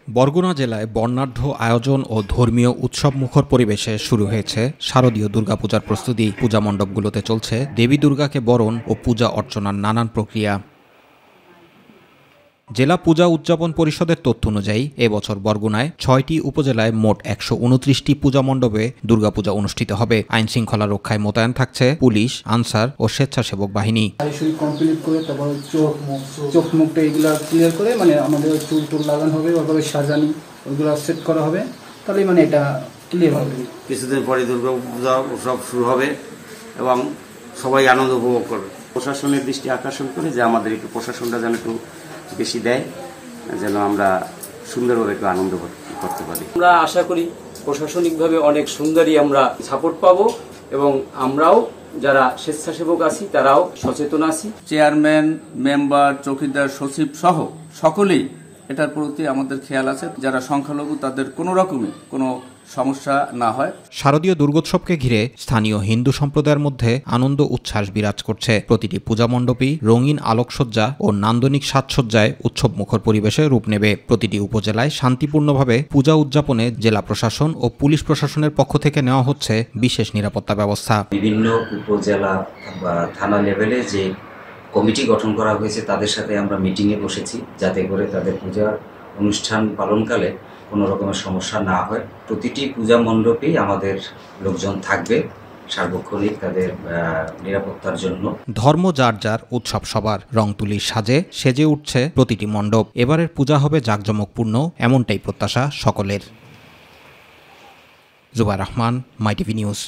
বরগুনা জেলায় বর্ণাঢ্য আয়োজন ও ধর্মীয় উৎসবমুখর পরিবেশে শুরু হয়েছে শারদীয় দুর্গাপূজার প্রস্তুতি। পূজা মণ্ডপগুলোতে চলছে দেবী দুর্গাকে বরণ ও পূজা অর্চনার নানান প্রক্রিয়া। জেলা পূজা উদযাপন পরিষদের তথ্য অনুযায়ী এবছর বরগুনায় ৬টি উপজেলায় মোট ১২৯টি পূজা মণ্ডপে দুর্গাপূজা অনুষ্ঠিত হবে। আইন শৃঙ্খলা রক্ষায় মোতায়েন থাকছে পুলিশ, আনসার ও স্বেচ্ছাসেবক বাহিনী। কমপ্লিট করে তারপর চোখ মুখটা এগুলো ক্লিয়ার করে আমাদের চুল টুল লাগানো হবে, ওইভাবে সাজানি ওইগুলো সেট করা হবে, তাহলে এটা ক্লিয়ার হবে। কিছুদিন পরে দুর্গাপূজা উৎসব শুরু হবে এবং সবাই আনন্দ উপভোগ করবে। প্রশাসনের দৃষ্টি আকর্ষণ করে যে আমাদের একটু প্রশাসনটা যেন একটু বেশি দেয়, যেন আমরা সুন্দরভাবে একটু আনন্দ করতে পারি। আমরা আশা করি প্রশাসনিকভাবে অনেক সুন্দরই আমরা সাপোর্ট পাবো এবং আমরাও যারা স্বেচ্ছাসেবক আছি তারাও সচেতন আছি। চেয়ারম্যান, মেম্বার, চৌকিদার, সচিব সহ সকলেই এটার প্রতি আমাদের খেয়াল আছে, যারা সংখ্যালঘু তাদের কোনো রকমই কোনো সমস্যা না হয়। শারদীয় দুর্গোৎসবকে ঘিরে স্থানীয় হিন্দু সম্প্রদায়ের মধ্যে আনন্দ উচ্ছ্বাস বিরাজ করছে। প্রতিটি পূজা মণ্ডপই রঙিন আলোকসজ্জা ও নান্দনিক সাজসজ্জায় উৎসব মুখর পরিবেশে রূপ নেবে। প্রতিটি উপজেলায় শান্তিপূর্ণভাবে পূজা উদযাপনে জেলা প্রশাসন ও পুলিশ প্রশাসনের পক্ষ থেকে নেওয়া হচ্ছে বিশেষ নিরাপত্তা ব্যবস্থা। বিভিন্ন উপজেলা বা থানা লেভেলে যে কমিটি গঠন করা হয়েছে তাদের সাথে আমরা মিটিংয়ে বসেছি, যাতে করে তাদের পূজা অনুষ্ঠান পালনকালে কোনো রকমের সমস্যা না হয়। প্রতিটি পূজা মণ্ডপেই আমাদের লোকজন থাকবে সার্বক্ষণিক তাদের নিরাপত্তার জন্য। ধর্ম যার যার, উৎসব সবার। রং তুলির সাজে সেজে উঠছে প্রতিটি মণ্ডপ। এবারের পূজা হবে জাঁকজমকপূর্ণ, এমনটাই প্রত্যাশা সকলের। জুবাইর রহমান, মাই টিভি নিউজ।